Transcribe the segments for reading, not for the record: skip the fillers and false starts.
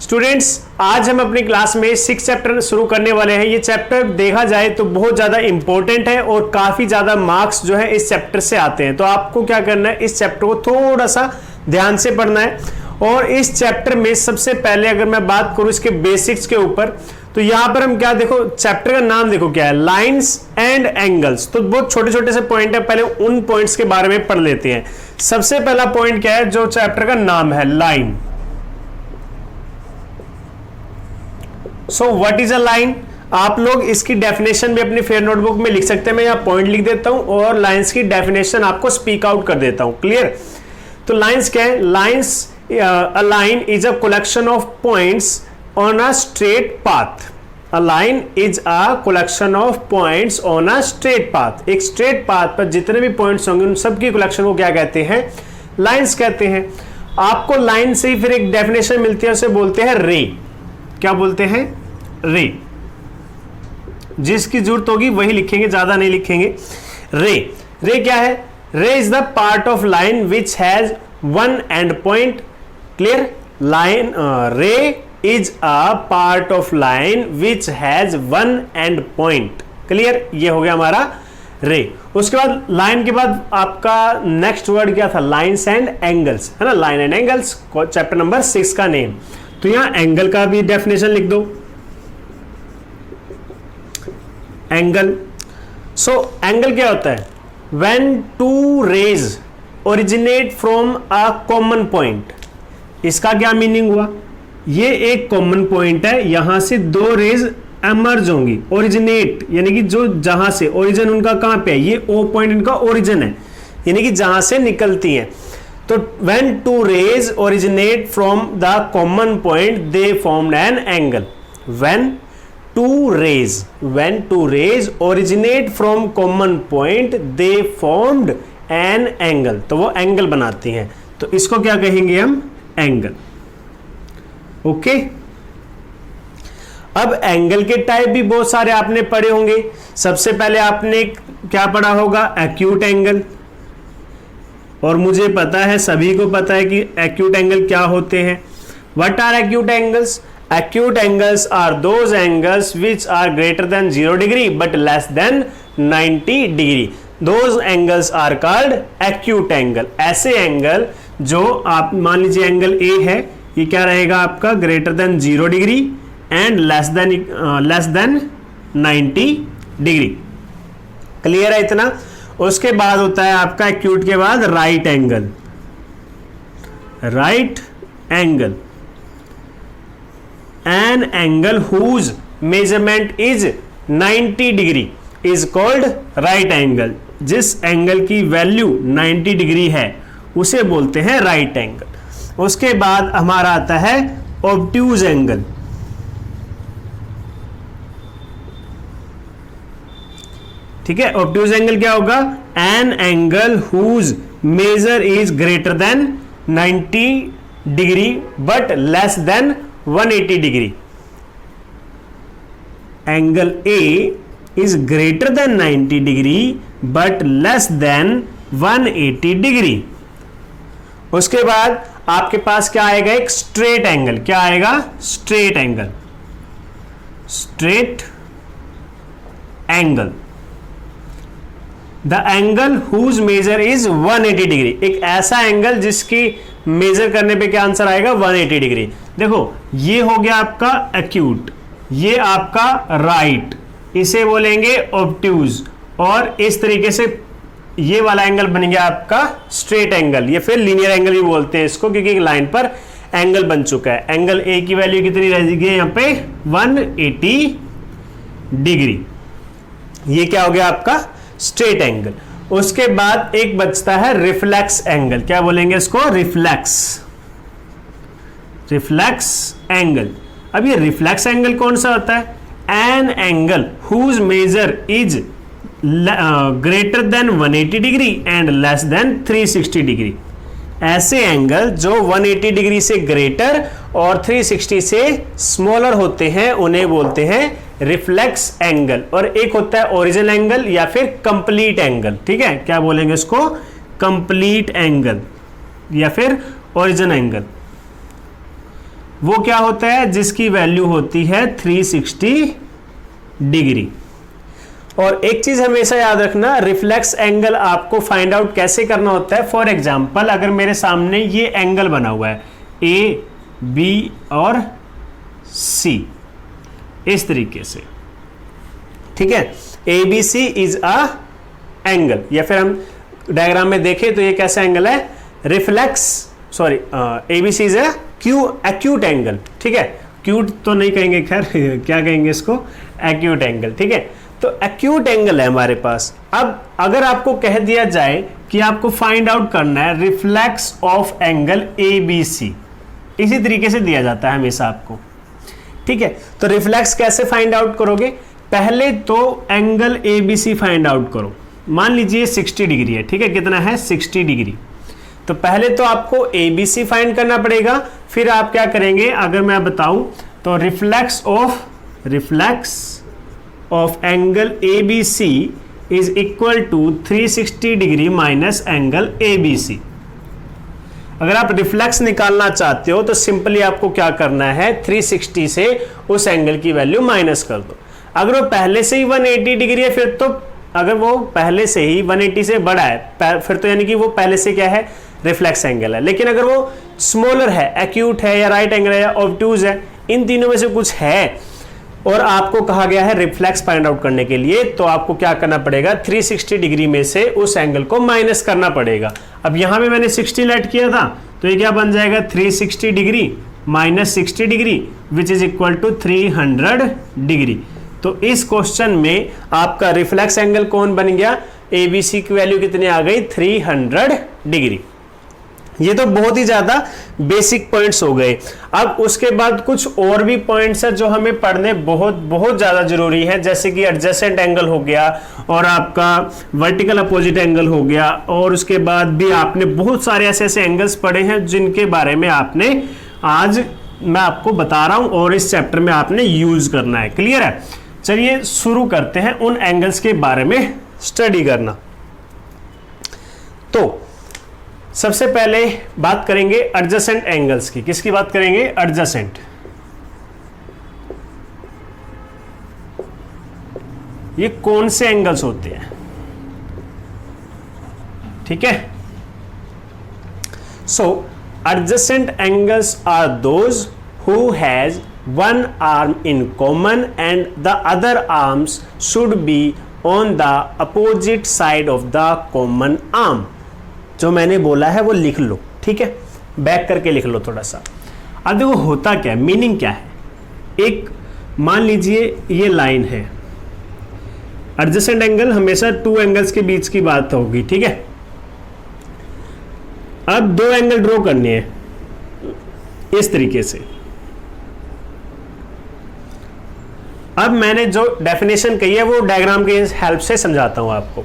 Students, आज हम अपनी क्लास में 6 चैप्टर शुरू करने वाले हैं। ये चैप्टर देखा जाए तो बहुत ज़्यादा इंपॉर्टेंट है और काफ़ी ज़्यादा मार्क्स जो है इस चैप्टर से आते हैं। तो आपको क्या करना है, इस चैप्टर को थोड़ा सा ध्यान से पढ़ना है। और इस चैप्टर में सबसे पहले अगर मैं बात करूँ इसके बेसिक्स के ऊपर, तो यहाँ पर हम क्या देखो, चैप्टर का नाम देखो क्या है, लाइन्स एंड एंगल्स। तो बहुत छोटे छोटे से पॉइंट है, पहले उन पॉइंट्स के बारे में पढ़ लेते हैं। सबसे पहला पॉइंट क्या है, जो चैप्टर का नाम है line. So what is a line? आप लोग इसकी डेफिनेशन भी अपनी फेयर नोटबुक में लिख सकते हैं। मैं यहाँ पॉइंट लिख देता हूं और लाइंस की डेफिनेशन आपको स्पीक आउट कर देता हूं। क्लियर? तो लाइंस क्या है? Lines, a line is a collection of points on a straight path. A line is a collection of points on a straight path. एक स्ट्रेट पाथ पर जितने भी पॉइंट्स होंगे उन सबकी कलेक्शन को क्या कहते हैं? लाइंस कहते हैं। आपको लाइन से ही फिर एक डेफिनेशन मिलती है, उसे बोलते हैं रे। क्या बोलते हैं? रे। जिसकी जरूरत होगी वही लिखेंगे, ज्यादा नहीं लिखेंगे। रे क्या है? Ray is the part of line which has one end point. Clear? Line, ray is a part of line which has one end point. Clear? ये हो गया हमारा रे। उसके बाद लाइन के बाद आपका नेक्स्ट वर्ड क्या था? लाइन्स एंड एंगल्स, है ना। Line and angles chapter number 6 का नेम। तो यहां एंगल का भी डेफिनेशन लिख दो। एंगल, सो एंगल क्या होता है? When two rays originate from a common point. इसका क्या मीनिंग हुआ? ये एक कॉमन पॉइंट है, यहां से दो रेज एमर्ज होंगी। ओरिजिनेट यानी कि जो जहां से, ओरिजिन उनका कहां पे है? ये ओ पॉइंट इनका ओरिजिन है, यानी कि जहां से निकलती है। तो when two rays originate from the common point they formed an angle. when two rays originate from common point they formed an angle. तो वो एंगल बनाती हैं, तो इसको क्या कहेंगे हम? एंगल। ओके। अब एंगल के टाइप भी बहुत सारे आपने पढ़े होंगे। सबसे पहले आपने क्या पढ़ा होगा? Acute angle. और मुझे पता है, सभी को पता है कि एक्यूट एंगल क्या होते हैं। What are acute angles? Acute angles are those angles which are greater than 0 degree but less than 90 degree. Those angles are called acute angle. ऐसे एंगल जो आप मान लीजिए एंगल ए है, ये क्या रहेगा आपका? Greater than 0 degree and less than 90 degree. Clear है इतना? उसके बाद होता है आपका एक्यूट के बाद right angle. Right angle, an angle whose measurement is 90 degree is called right angle. जिस एंगल की वैल्यू 90 डिग्री है उसे बोलते हैं राइट एंगल। उसके बाद हमारा आता है ऑब्ट्यूज एंगल। ठीक है, ऑब्ट्यूज एंगल क्या होगा? An angle whose measure is greater than 90 degree but less than 180 degree. Angle A is greater than 90 degree but less than 180 degree. उसके बाद आपके पास क्या आएगा? एक स्ट्रेट एंगल। क्या आएगा? Straight angle. Straight angle, the angle whose measure is 180 degree. एक ऐसा एंगल जिसकी मेजर करने पे क्या आंसर आएगा? 180 डिग्री। देखो, ये हो गया आपका एक्यूट, ये आपका राइट, इसे बोलेंगे ऑब्ट्यूज। और इस तरीके से ये वाला एंगल बन गया आपका स्ट्रेट एंगल, या फिर लीनियर एंगल भी बोलते हैं इसको, क्योंकि एक लाइन पर एंगल बन चुका है। एंगल ए की वैल्यू कितनी रहेगी यहाँ पे? 180 डिग्री। ये क्या हो गया आपका? Straight angle. उसके बाद एक बचता है रिफ्लेक्स एंगल। क्या बोलेंगे इसको? रिफ्लेक्स। Reflex angle. अब ये रिफ्लेक्स एंगल कौन सा होता है? An angle whose measure is greater than 180 degree and less than 360 degree. ऐसे एंगल जो 180 डिग्री से ग्रेटर और 360 से स्मॉलर होते हैं उन्हें बोलते हैं रिफ्लेक्स एंगल। और एक होता है ओरिजिन एंगल या फिर कंप्लीट एंगल। ठीक है, क्या बोलेंगे इसको? कंप्लीट एंगल या फिर ओरिजिन एंगल। वो क्या होता है, जिसकी वैल्यू होती है 360 डिग्री। और एक चीज हमेशा याद रखना, रिफ्लेक्स एंगल आपको फाइंड आउट कैसे करना होता है। फॉर एग्जांपल अगर मेरे सामने ये एंगल बना हुआ है ए बी और सी इस तरीके से, ठीक है, A B C is a angle, या फिर हम डायग्राम में देखें तो ये कैसा एंगल है, reflex sorry A B C is a acute angle, ठीक है, क्यूट तो नहीं कहेंगे, खैर क्या कहेंगे इसको, एक्यूट एंगल, ठीक है। तो एक्यूट एंगल है हमारे पास। अब अगर आपको कह दिया जाए कि आपको फाइंड आउट करना है reflex of angle A B C, इसी तरीके से दिया जाता है हमेशा आपको, ठीक है। तो रिफ्लेक्स कैसे फाइंड आउट करोगे, पहले तो angle A B C find out करो। मान लीजिए 60 डिग्री है, ठीक है, कितना है 60 डिग्री। तो पहले तो आपको ए बी सी फाइंड करना पड़ेगा, फिर आप क्या करेंगे, अगर मैं बताऊं तो reflex of angle A B C is equal to 360 degree minus angle A B C. अगर आप रिफ्लेक्स निकालना चाहते हो तो सिंपली आपको क्या करना है, 360 से उस एंगल की वैल्यू माइनस कर दो। अगर वो पहले से ही 180 डिग्री है, फिर तो अगर वो पहले से ही 180 से बड़ा है फिर तो यानी कि वो पहले से क्या है, रिफ्लेक्स एंगल है। लेकिन अगर वो स्मॉलर है, एक्यूट है या राइट एंगल है या ऑब्ट्यूज है, इन तीनों में से कुछ है और आपको कहा गया है रिफ्लेक्स फाइंड आउट करने के लिए, तो आपको क्या करना पड़ेगा, 360 डिग्री में से उस एंगल को माइनस करना पड़ेगा। अब यहां पे मैंने 60 लेट किया था, तो ये क्या बन जाएगा, 360 degree minus 60 degree which is equal to 300 degree. तो इस क्वेश्चन में आपका रिफ्लेक्स एंगल कौन बन गया, ए बी सी की वैल्यू कितनी आ गई, 300 डिग्री। ये तो बहुत ही ज्यादा बेसिक पॉइंट्स हो गए। अब उसके बाद कुछ और भी पॉइंट्स है जो हमें पढ़ने बहुत बहुत ज्यादा जरूरी है, जैसे कि एडजेसेंट एंगल हो गया और आपका वर्टिकल अपोजिट एंगल हो गया, और उसके बाद भी आपने बहुत सारे ऐसे ऐसे एंगल्स पढ़े हैं जिनके बारे में आपने आज मैं आपको बता रहा हूं और इस चैप्टर में आपने यूज करना है। क्लियर है? चलिए शुरू करते हैं उन एंगल्स के बारे में स्टडी करना। तो सबसे पहले बात करेंगे एडजेसेंट एंगल्स की। किसकी बात करेंगे, एडजेसेंट। ये कौन से एंगल्स होते हैं, ठीक है। So adjacent angles are those who has one arm in common and the other arms should be on the opposite side of the common arm। जो मैंने बोला है वो लिख लो, ठीक है, बैक करके लिख लो थोड़ा सा। अब देखो होता क्या है, मीनिंग क्या है। एक मान लीजिए ये लाइन है, एडजेसेंट एंगल हमेशा टू एंगल्स के बीच की बात होगी, ठीक है। अब दो एंगल ड्रॉ करने हैं इस तरीके से। अब मैंने जो डेफिनेशन कही है वो डायग्राम की हेल्प से समझाता हूं आपको।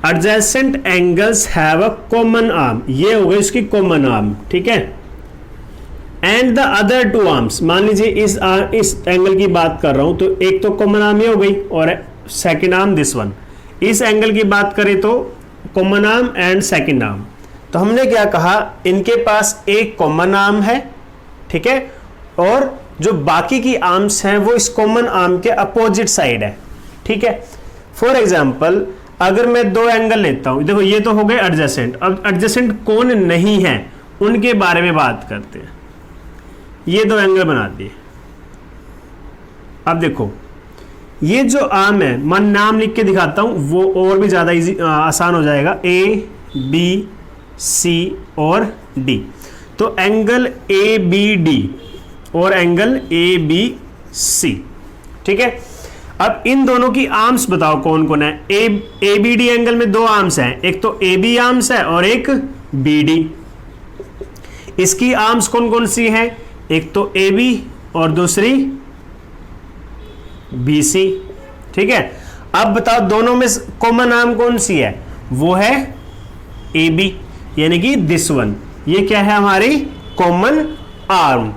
Adjacent angles have a common arm, ये हो गई इसकी कॉमन आर्म, ठीक है, and the other two arms. मान लीजिए इस एंगल की बात कर रहा हूं तो एक तो कॉमन आर्म ये हो गई और सेकंड आर्म दिस वन। इस एंगल की बात करें तो common arm and second arm. तो हमने क्या कहा, इनके पास एक कॉमन आर्म है, ठीक है, और जो बाकी की आर्म्स हैं वो इस कॉमन आर्म के अपोजिट साइड है, ठीक है। फॉर एग्जांपल अगर मैं दो एंगल लेता हूं, देखो ये तो हो गए एडजेसेंट। अब एडजेसेंट कौन नहीं है उनके बारे में बात करते हैं। ये दो एंगल बना दिए। अब देखो ये जो आर्म है, मैं नाम लिख के दिखाता हूं वो और भी ज्यादा इजी आसान हो जाएगा, ए बी सी और डी। तो एंगल ए बी डी और एंगल ए बी सी, ठीक है। अब इन दोनों की आर्म्स बताओ कौन कौन है। ए बी डी एंगल में दो आर्म्स हैं, एक तो ए बी आर्म्स है और एक बी डी। इसकी आर्म्स कौन कौन सी हैं, एक तो ए बी और दूसरी बी सी, ठीक है। अब बताओ दोनों में कॉमन आर्म कौन सी है, वो है ए बी, यानी कि दिस वन। ये क्या है, हमारी कॉमन आर्म।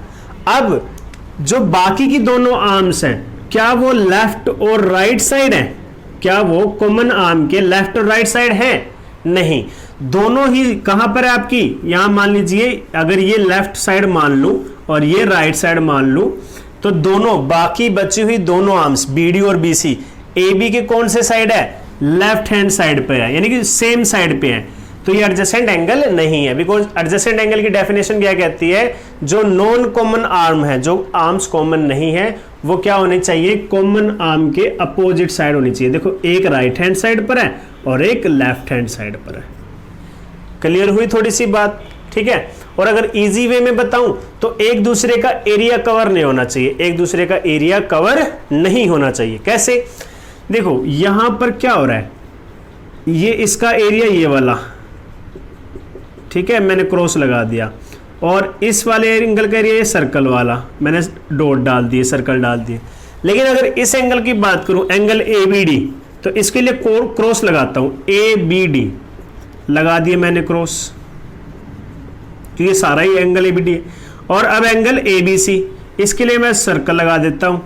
अब जो बाकी की दोनों आर्म्स हैं, क्या वो लेफ्ट और राइट साइड है, क्या वो कॉमन आर्म के लेफ्ट और राइट साइड है, नहीं, दोनों ही कहां पर है आपकी, यहां मान लीजिए अगर ये लेफ्ट साइड मान लूं और ये राइट साइड मान लूं, तो दोनों बाकी बची हुई दोनों आर्म्स BD और BC AB के कौन से साइड है, लेफ्ट हैंड साइड पे है, यानी कि सेम साइड पे है, तो ये एडजेसेंट एंगल नहीं है। बिकॉज एडजेसेंट एंगल की डेफिनेशन क्या कहती है, जो नॉन कॉमन आर्म है, जो आर्म्स कॉमन नहीं है, वो क्या होने चाहिए, कॉमन आर्म के अपोजिट साइड होनी चाहिए। देखो एक राइट हैंड साइड पर है और एक लेफ्ट हैंड साइड पर है। क्लियर हुई थोड़ी सी बात, ठीक है। और अगर इजी वे में बताऊं तो एक दूसरे का एरिया कवर नहीं होना चाहिए, एक दूसरे का एरिया कवर नहीं होना चाहिए। कैसे, देखो यहां पर क्या हो रहा है, ये इसका एरिया ये वाला, ठीक है, मैंने क्रॉस लगा दिया, और इस वाले एंगल का एरिया ये सर्कल वाला, मैंने डॉट डाल दिए, सर्कल डाल दिए। लेकिन अगर इस एंगल की बात करूं, एंगल ABD, तो इसके लिए क्रॉस लगाता हूं, ABD लगा दिए मैंने क्रॉस, तो ये सारा ही एंगल ABD है। और अब एंगल ABC, इसके लिए मैं सर्कल लगा देता हूं।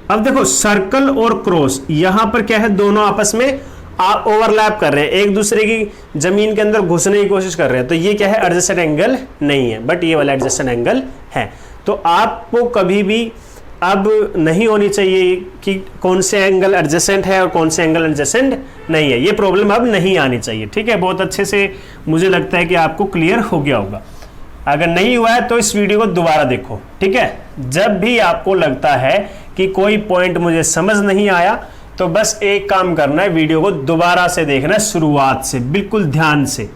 अब देखो सर्कल और क्रॉस यहां पर क्या है, दोनों आपस में ओवरलैप कर रहे हैं, एक दूसरे की जमीन के अंदर घुसने की कोशिश कर रहे हैं, तो ये क्या है, एडजेसेंट एंगल नहीं है, बट ये वाला एडजेसेंट एंगल है। तो आपको कभी भी अब नहीं होनी चाहिए कि कौन से एंगल एडजेसेंट है और कौन से एंगल एडजेसेंट नहीं है, ये प्रॉब्लम अब नहीं आनी चाहिए, ठीक है। बहुत अच्छे से मुझे लगता है कि आपको क्लियर हो गया होगा। अगर नहीं हुआ है तो इस वीडियो को दोबारा देखो, ठीक है। जब भी आपको लगता है कि कोई पॉइंट मुझे समझ नहीं आया, तो बस एक काम करना है, वीडियो को दोबारा से देखना है, शुरुआत से, बिल्कुल ध्यान से,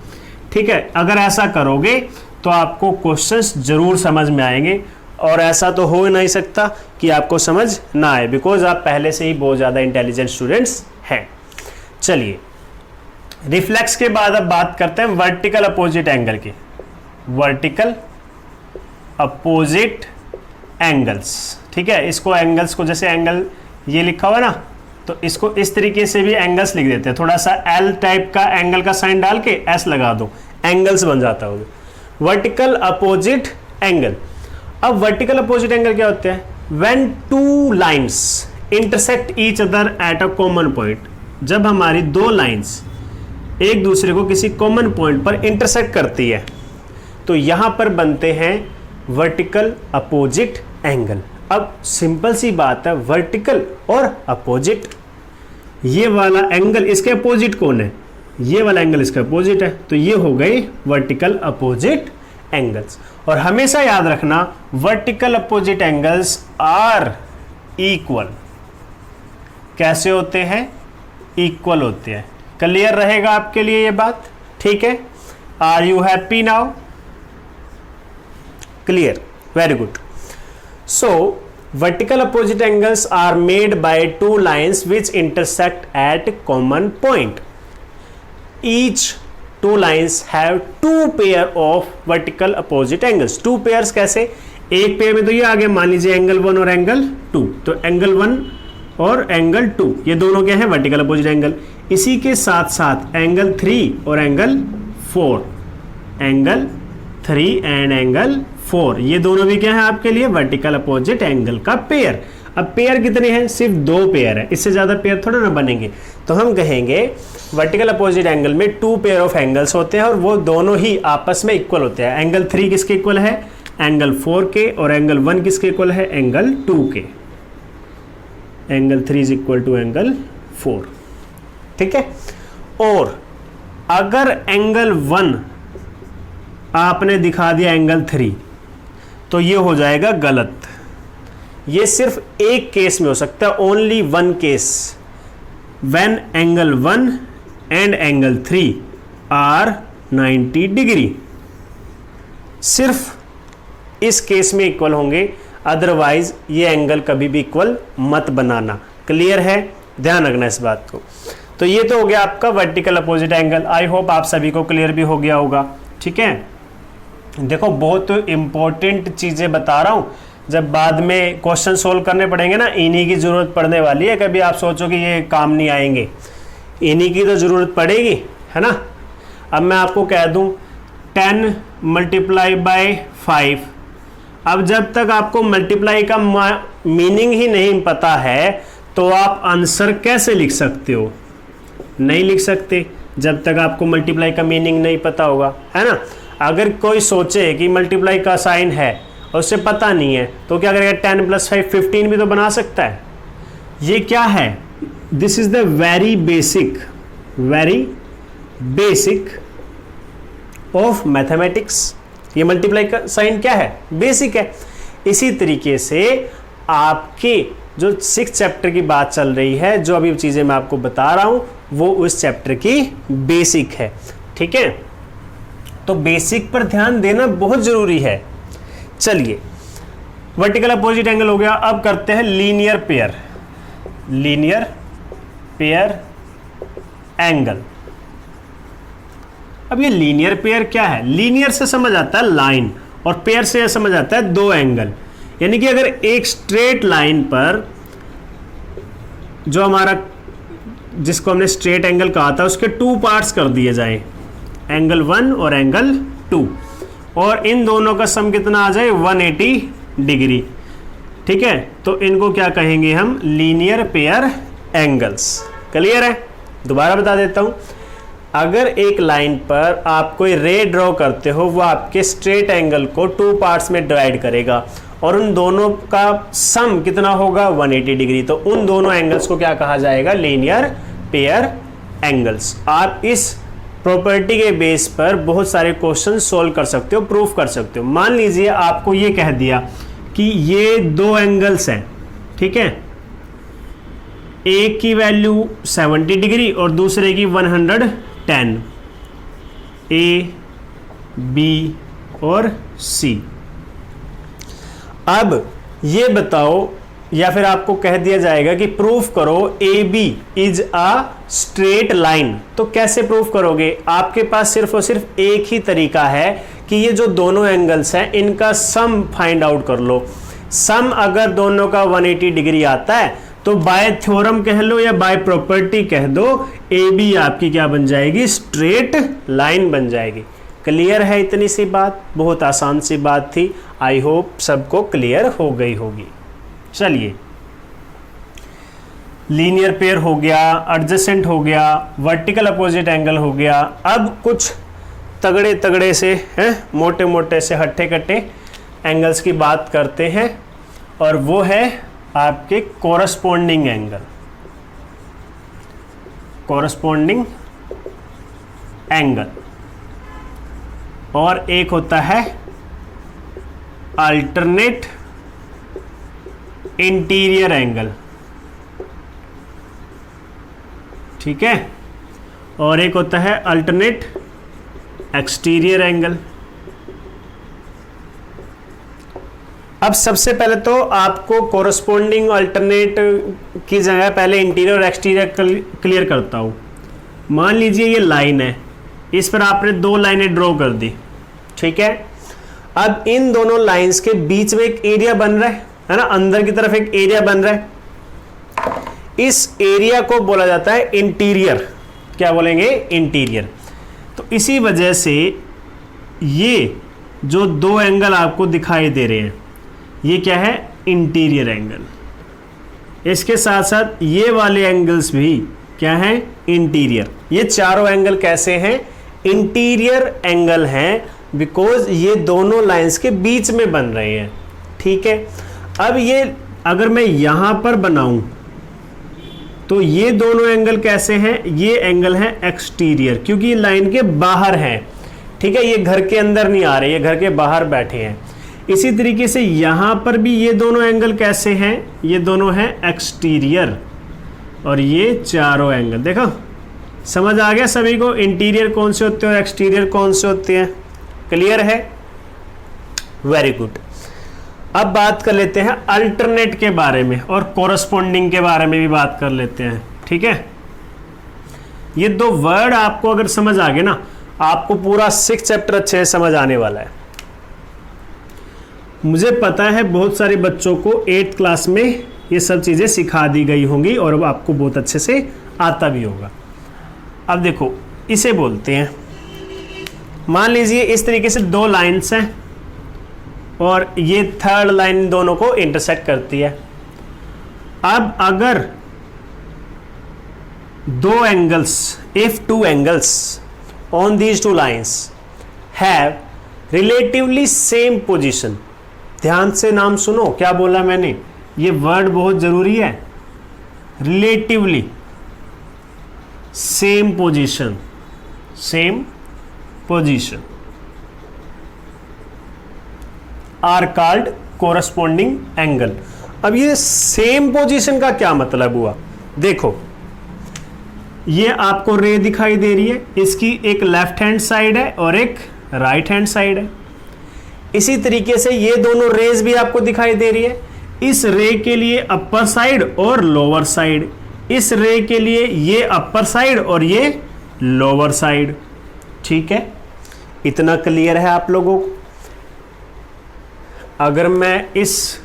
ठीक है। अगर ऐसा करोगे तो आपको क्वेश्चंस जरूर समझ में आएंगे, और ऐसा तो हो नहीं सकता कि आपको समझ ना आए, बिकॉज आप पहले से ही बहुत ज़्यादा इंटेलिजेंट स्टूडेंट्स हैं। चलिए, रिफ्लेक्स के बाद अब बात करते हैं वर्टिकल अपोजिट एंगल की। वर्टिकल अपोजिट एंगल्स, ठीक है। इसको एंगल्स को, जैसे एंगल ये लिखा हुआ ना, तो इसको इस तरीके से भी एंगल्स लिख देते हैं, थोड़ा सा L टाइप का एंगल का साइन डाल के S लगा दो, एंगल्स बन जाता होगा। Vertical opposite angle. अब वर्टिकल अपोजिट एंगल क्या होते हैं, when two lines intersect each other at a common point, जब हमारी दो लाइंस एक दूसरे को किसी कॉमन पॉइंट पर इंटरसेक्ट करती है, तो यहां पर बनते हैं वर्टिकल अपोजिट एंगल। अब सिंपल सी बात है, वर्टिकल और अपोजिट, ये वाला एंगल इसके अपोजिट कौन है, ये वाला एंगल इसका अपोजिट है, तो ये हो गई वर्टिकल अपोजिट एंगल्स। और हमेशा याद रखना, vertical opposite angles are equal. कैसे होते हैं, इक्वल होते हैं। क्लियर रहेगा आपके लिए ये बात, ठीक है। Are you happy now, clear, very good. So, vertical opposite angles are made by two lines which intersect at common point. Each two lines have two pair of vertical opposite angles. Two pairs कैसे, एक pair में तो ये आगे मान लीजिए angle 1 और angle 2, तो एंगल 1 और एंगल 2 ये दोनों क्या है, वर्टिकल अपोजिट एंगल। इसी के साथ साथ एंगल 3 और एंगल 4, एंगल 3 एंड एंगल 4, ये दोनों भी क्या है आपके लिए, वर्टिकल अपोजिट एंगल का पेयर। अब पेयर कितने हैं, सिर्फ 2 पेयर है, इससे ज़्यादा पेयर थोड़ा ना बनेंगे। तो हम कहेंगे वर्टिकल अपोजिट एंगल में 2 पेयर ऑफ एंगल्स होते हैं, और वो दोनों ही आपस में इक्वल होते हैं। एंगल 3 किसके इक्वल है, एंगल 4 के, और एंगल 1 किसके इक्वल है, एंगल 2 के। Angle 3 is equal to angle 4, ठीक है। और अगर एंगल 1 आपने दिखा दिया एंगल 3, तो ये हो जाएगा गलत। ये सिर्फ एक केस में हो सकता है, only one case, when angle 1 and angle 3 are 90 degree. सिर्फ इस केस में इक्वल होंगे, अदरवाइज ये एंगल कभी भी इक्वल मत बनाना। क्लियर है, ध्यान रखना इस बात को। तो ये तो हो गया आपका vertical opposite angle. I hope आप सभी को क्लियर भी हो गया होगा, ठीक है। देखो बहुत इंपॉर्टेंट चीज़ें बता रहा हूँ, जब बाद में क्वेश्चन सोल्व करने पड़ेंगे ना, इन्हीं की ज़रूरत पड़ने वाली है। कभी आप सोचो कि ये काम नहीं आएंगे, इन्हीं की तो ज़रूरत पड़ेगी, है ना। अब मैं आपको कह दूँ 10 मल्टीप्लाई बाय 5, अब जब तक आपको मल्टीप्लाई का मीनिंग ही नहीं पता है, तो आप आंसर कैसे लिख सकते हो, नहीं लिख सकते जब तक आपको मल्टीप्लाई का मीनिंग नहीं पता होगा, है ना। अगर कोई सोचे कि मल्टीप्लाई का साइन है और उसे पता नहीं है तो क्या करेगा, 10 + 5 15 भी तो बना सकता है। ये क्या है, this is the very basic of mathematics. ये मल्टीप्लाई का साइन क्या है, बेसिक है। इसी तरीके से आपके जो 6th चैप्टर की बात चल रही है, जो अभी चीज़ें मैं आपको बता रहा हूं वो उस चैप्टर की बेसिक है, ठीक है। तो बेसिक पर ध्यान देना बहुत जरूरी है। चलिए, वर्टिकल अपोजिट एंगल हो गया, अब करते हैं लीनियर पेयर एंगल। अब ये लीनियर पेयर क्या है, लीनियर से समझ आता है लाइन और पेयर से समझ आता है दो एंगल। यानी कि अगर एक स्ट्रेट लाइन पर जो हमारा, जिसको हमने स्ट्रेट एंगल कहा था, उसके 2 पार्ट्स कर दिए जाएं, एंगल 1 और एंगल 2, और इन दोनों का सम कितना आ जाए, 180 डिग्री, ठीक है। तो इनको क्या कहेंगे हम, लीनियर पेयर एंगल्स। क्लियर है? दोबारा बता देता हूं, अगर एक लाइन पर आप कोई रे ड्रॉ करते हो, वो आपके स्ट्रेट एंगल को 2 पार्ट्स में डिवाइड करेगा और उन दोनों का सम कितना होगा, 180 डिग्री। तो उन दोनों एंगल्स को क्या कहा जाएगा, लीनियर पेयर एंगल्स। आप इस प्रॉपर्टी के बेस पर बहुत सारे क्वेश्चन सोल्व कर सकते हो, प्रूफ कर सकते हो। मान लीजिए आपको ये कह दिया कि ये 2 एंगल्स हैं, ठीक है, एक की वैल्यू 70 डिग्री और दूसरे की 110, ए बी और सी। अब ये बताओ, या फिर आपको कह दिया जाएगा कि प्रूफ करो A B is a straight line. तो कैसे प्रूफ करोगे, आपके पास सिर्फ और सिर्फ एक ही तरीका है कि ये जो दोनों एंगल्स हैं इनका सम फाइंड आउट कर लो। सम अगर दोनों का 180 डिग्री आता है तो बाय थ्योरम कह लो या बाय प्रॉपर्टी कह दो, ए बी आपकी क्या बन जाएगी, स्ट्रेट लाइन बन जाएगी। क्लियर है? इतनी सी बात, बहुत आसान सी बात थी। आई होप सबको क्लियर हो गई होगी। चलिए, लीनियर पेयर हो गया, एडजेसेंट हो गया, वर्टिकल अपोजिट एंगल हो गया। अब कुछ तगड़े तगड़े से हैं, मोटे मोटे से हट्टे कट्टे एंगल्स की बात करते हैं, और वो है आपके कोरस्पॉन्डिंग एंगल। कोरस्पॉन्डिंग एंगल, और एक होता है अल्टरनेट इंटीरियर एंगल, ठीक है, और एक होता है अल्टरनेट एक्सटीरियर एंगल। अब सबसे पहले तो आपको कोरस्पॉन्डिंग अल्टरनेट की जगह पहले इंटीरियर और एक्सटीरियर क्लियर करता हूं। मान लीजिए ये लाइन है, इस पर आपने 2 लाइनें ड्रॉ कर दी, ठीक है। अब इन दोनों लाइंस के बीच में एक एरिया बन रहा है ना, अंदर की तरफ एक एरिया बन रहा है। इस एरिया को बोला जाता है इंटीरियर। क्या बोलेंगे? इंटीरियर। तो इसी वजह से ये जो 2 एंगल आपको दिखाई दे रहे हैं, ये क्या है, इंटीरियर एंगल। इसके साथ साथ ये वाले एंगल्स भी क्या हैं, इंटीरियर। ये चारों एंगल कैसे हैं, इंटीरियर एंगल हैं, बिकॉज ये दोनों लाइंस के बीच में बन रहे हैं, ठीक है। अब ये अगर मैं यहां पर बनाऊं तो ये दोनों एंगल कैसे हैं, ये एंगल है एक्सटीरियर, क्योंकि ये लाइन के बाहर हैं, ठीक है। ये घर के अंदर नहीं आ रहे, ये घर के बाहर बैठे हैं। इसी तरीके से यहां पर भी ये दोनों एंगल कैसे हैं, ये दोनों हैं एक्सटीरियर, और ये चारों एंगल देखो, समझ आ गया सभी को, इंटीरियर कौन से होते हैं और एक्सटीरियर कौन से होते हैं। क्लियर है? Very good. अब बात कर लेते हैं अल्टरनेट के बारे में, और कोरस्पॉन्डिंग के बारे में भी बात कर लेते हैं, ठीक है। ये 2 वर्ड आपको अगर समझ आ गए ना, आपको पूरा 6th चैप्टर अच्छे से समझ आने वाला है। मुझे पता है बहुत सारे बच्चों को 8th क्लास में ये सब चीज़ें सिखा दी गई होंगी और आपको बहुत अच्छे से आता भी होगा। अब देखो, इसे बोलते हैं, मान लीजिए इस तरीके से 2 लाइन्स हैं और ये 3rd लाइन दोनों को इंटरसेक्ट करती है। अब अगर 2 angles, if 2 angles on these 2 lines have relatively same position, ध्यान से नाम सुनो क्या बोला मैंने, ये वर्ड बहुत जरूरी है, relatively same position, same position are called corresponding angle. अब ये सेम पोजीशन का क्या मतलब हुआ, देखो ये आपको रे दिखाई दे रही है, इसकी एक लेफ्ट हैंड साइड है और एक राइट हैंड साइड है। इसी तरीके से ये दोनों रेज भी आपको दिखाई दे रही है, इस रे के लिए अपर साइड और लोअर साइड, इस रे के लिए ये अपर साइड और ये लोअर साइड। ठीक है, इतना क्लियर है आप लोगों को। अगर मैं इस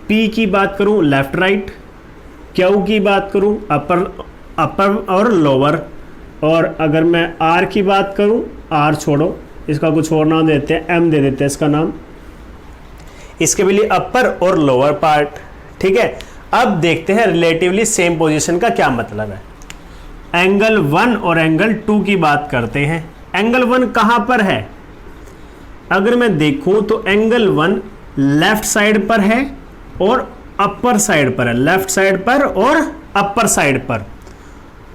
P की बात करूं लेफ्ट राइट, Q की बात करूं अपर और लोअर, और अगर मैं R की बात करूं, R छोड़ो, इसका कुछ और नाम देते हैं, M दे देते हैं इसका नाम, इसके भी लिए अपर और लोअर पार्ट। ठीक है, अब देखते हैं रिलेटिवली सेम पोजीशन का क्या मतलब है। एंगल 1 और एंगल 2 की बात करते हैं। एंगल 1 कहां पर है, अगर मैं देखूं तो एंगल 1 लेफ्ट साइड पर है और अपर साइड पर है, लेफ्ट साइड पर और अपर साइड पर।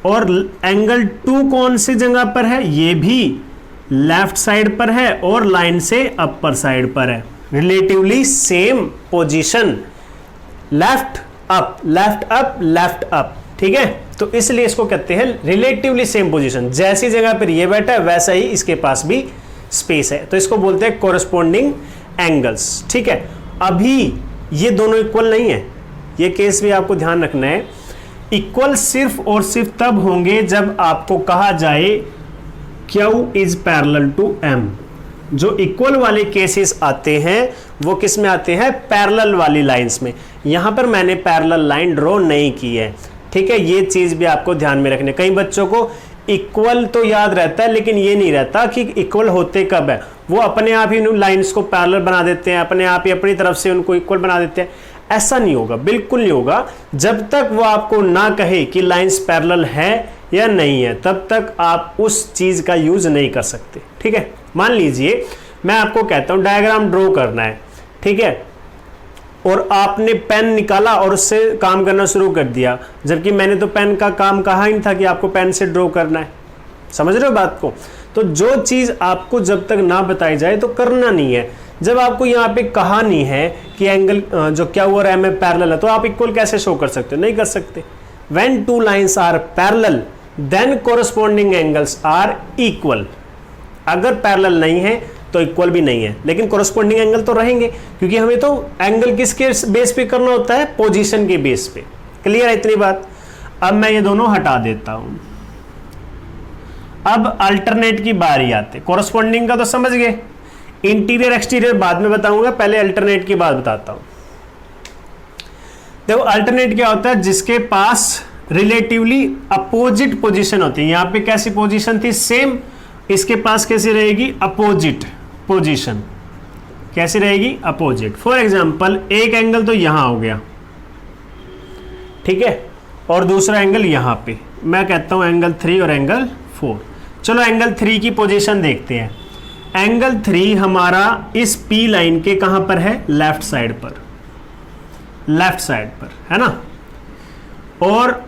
और एंगल 2 कौन सी जगह पर है, ये भी लेफ्ट साइड पर है और लाइन से अपर साइड पर है। Relatively same position, left up left up left up. ठीक है, तो इसलिए इसको कहते हैं रिलेटिवली सेम पोजीशन, जैसी जगह पर ये बैठा है वैसा ही इसके पास भी स्पेस है, तो इसको बोलते हैं कोरस्पॉन्डिंग एंगल्स। ठीक है, अभी ये दोनों इक्वल नहीं है, ये केस भी आपको ध्यान रखना है। इक्वल सिर्फ और सिर्फ तब होंगे जब आपको कहा जाए Q is parallel to M। जो इक्वल वाले केसेस आते हैं वो किस में आते हैं, पैरेलल वाली लाइंस में। यहां पर मैंने पैरेलल लाइन ड्रॉ नहीं की है। ठीक है, ये चीज भी आपको ध्यान में रखनी है। कई बच्चों को इक्वल तो याद रहता है लेकिन ये नहीं रहता कि इक्वल होते कब है, वो अपने आप ही उन लाइंस को पैरेलल बना देते हैं, अपने आप ही अपनी तरफ से उनको इक्वल बना देते हैं। ऐसा नहीं होगा, बिल्कुल नहीं होगा। जब तक वो आपको ना कहे कि लाइंस पैरेलल है या नहीं है, तब तक आप उस चीज का यूज नहीं कर सकते। ठीक है, मान लीजिए मैं आपको कहता हूं डायग्राम ड्रॉ करना है, ठीक है, और आपने पेन निकाला और उससे काम करना शुरू कर दिया, जबकि मैंने तो पेन का काम कहा ही नहीं था कि आपको पेन से ड्रॉ करना है। समझ रहे हो बात को? तो जो चीज आपको जब तक ना बताई जाए तो करना नहीं है। जब आपको यहाँ पे कहा नहीं है कि एंगल जो क्या हुआ है में पैरेलल है, तो आप इक्वल कैसे शो कर सकते हो? नहीं कर सकते। When two lines are parallel then corresponding angles are equal. अगर पैरेलल नहीं है तो इक्वल भी नहीं है, लेकिन कोरस्पॉन्डिंग एंगल तो रहेंगे, क्योंकि हमें तो एंगल किसके बेस पे करना होता है, पोजीशन के बेस पे। क्लियर है इतनी बात? अब मैं ये दोनों हटा देता हूं। अब अल्टरनेट की बारी आते। कोरस्पॉन्डिंग का तो समझ गए, इंटीरियर एक्सटीरियर बाद में बताऊंगा, पहले अल्टरनेट की बात बताता हूं। देखो अल्टरनेट क्या होता है, जिसके पास रिलेटिवली अपोजिट पोजीशन होती है। यहां पे कैसी पोजीशन थी, सेम, इसके पास कैसी रहेगी, अपोजिट पोजीशन। कैसी रहेगी, अपोजिट। फॉर एग्जांपल एक एंगल तो यहां हो गया, ठीक है, और दूसरा एंगल यहां पे, मैं कहता हूं एंगल 3 और एंगल 4। चलो एंगल 3 की पोजीशन देखते हैं। एंगल 3 हमारा इस P लाइन के कहां पर है, लेफ्ट साइड पर, लेफ्ट साइड पर है ना, और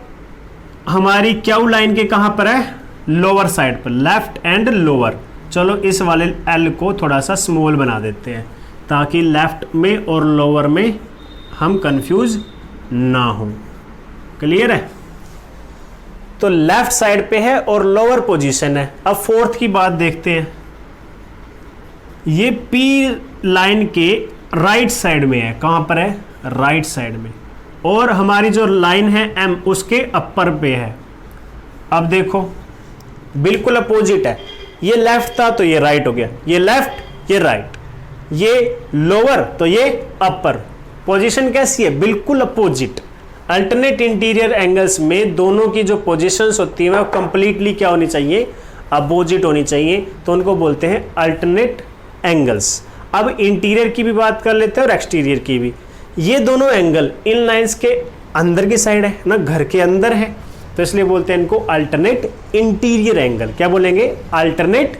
हमारी Q लाइन के कहां पर है, लोअर साइड पर, लेफ्ट एंड लोअर। चलो इस वाले L को थोड़ा सा स्मॉल बना देते हैं ताकि लेफ्ट में और लोअर में हम कंफ्यूज ना हो। क्लियर है? तो लेफ्ट साइड पे है और लोअर पोजीशन है। अब फोर्थ की बात देखते हैं। ये P लाइन के राइट साइड में है, कहां पर है, राइट साइड में, और हमारी जो लाइन है M उसके अपर पे है। अब देखो बिल्कुल अपोजिट है, ये लेफ्ट था तो ये राइट हो गया, ये लेफ्ट ये राइट, ये लोअर तो ये अपर। पोजीशन कैसी है, बिल्कुल अपोजिट। अल्टरनेट इंटीरियर एंगल्स में दोनों की जो पोजीशंस होती है वो कंप्लीटली क्या होनी चाहिए, अपोजिट होनी चाहिए, तो उनको बोलते हैं अल्टरनेट एंगल्स। अब इंटीरियर की भी बात कर लेते हैं और एक्सटीरियर की भी। ये दोनों एंगल इन लाइंस के अंदर की साइड है ना, घर के अंदर है, तो इसलिए बोलते हैं इनको अल्टरनेट इंटीरियर एंगल। क्या बोलेंगे, अल्टरनेट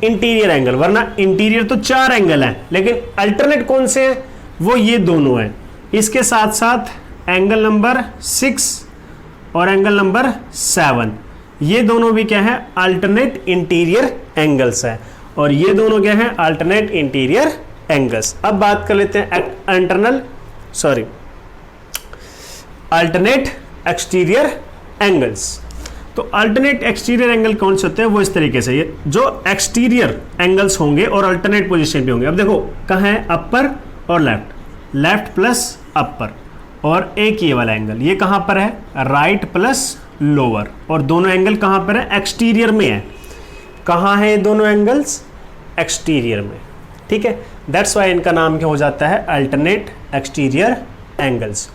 इंटीरियर एंगल, वरना इंटीरियर तो 4 एंगल हैं, लेकिन अल्टरनेट कौन से हैं, वो ये दोनों हैं। इसके साथ साथ एंगल नंबर 6 और एंगल नंबर 7, ये दोनों भी क्या है, अल्टरनेट इंटीरियर एंगल्स है, और ये दोनों क्या है, अल्टरनेट इंटीरियर एंगल्स। अब बात कर लेते हैं अल्टरनेट एक्सटीरियर एंगल्स। तो अल्टरनेट एक्सटीरियर एंगल कौन से होते हैं, वो इस तरीके से, ये जो एक्सटीरियर एंगल्स होंगे और अल्टरनेट पोजीशन पे होंगे। अब देखो कहाँ है, अपर और लेफ्ट, लेफ्ट प्लस अपर, और एक ये वाला एंगल ये कहाँ पर है, राइट प्लस लोअर, और दोनों एंगल कहाँ पर है, एक्सटीरियर में है। कहाँ है ये दोनों एंगल्स, एक्सटीरियर में, ठीक है। दैट्स वाई इनका नाम क्या हो जाता है, अल्टरनेट एक्सटीरियर एंगल्स।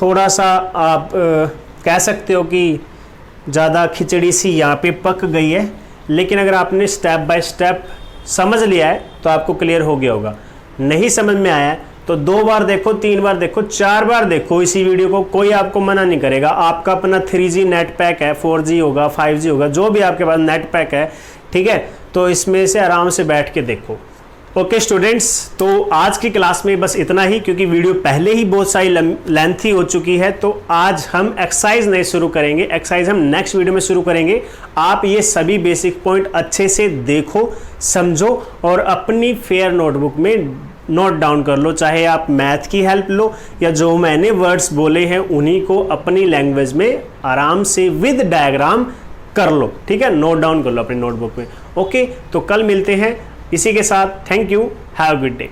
थोड़ा सा आप कह सकते हो कि ज़्यादा खिचड़ी सी यहाँ पे पक गई है, लेकिन अगर आपने स्टेप बाय स्टेप समझ लिया है तो आपको क्लियर हो गया होगा। नहीं समझ में आया है तो 2 बार देखो, 3 बार देखो, 4 बार देखो इसी वीडियो को, कोई आपको मना नहीं करेगा। आपका अपना 3G नेट पैक है, 4G होगा, 5G होगा, जो भी आपके पास नेट पैक है, ठीक है, तो इसमें से आराम से बैठ के देखो। ओके स्टूडेंट्स, तो आज की क्लास में बस इतना ही, क्योंकि वीडियो पहले ही बहुत सारी लेंथी हो चुकी है। तो आज हम एक्सरसाइज नहीं शुरू करेंगे, एक्सरसाइज हम नेक्स्ट वीडियो में शुरू करेंगे। आप ये सभी बेसिक पॉइंट अच्छे से देखो, समझो और अपनी फेयर नोटबुक में नोट डाउन कर लो, चाहे आप मैथ की हेल्प लो या जो मैंने वर्ड्स बोले हैं उन्हीं को अपनी लैंग्वेज में आराम से विद डायग्राम कर लो, ठीक है, नोट डाउन कर लो अपनी नोटबुक में। ओके, तो कल मिलते हैं इसी के साथ। Thank you, have a good day.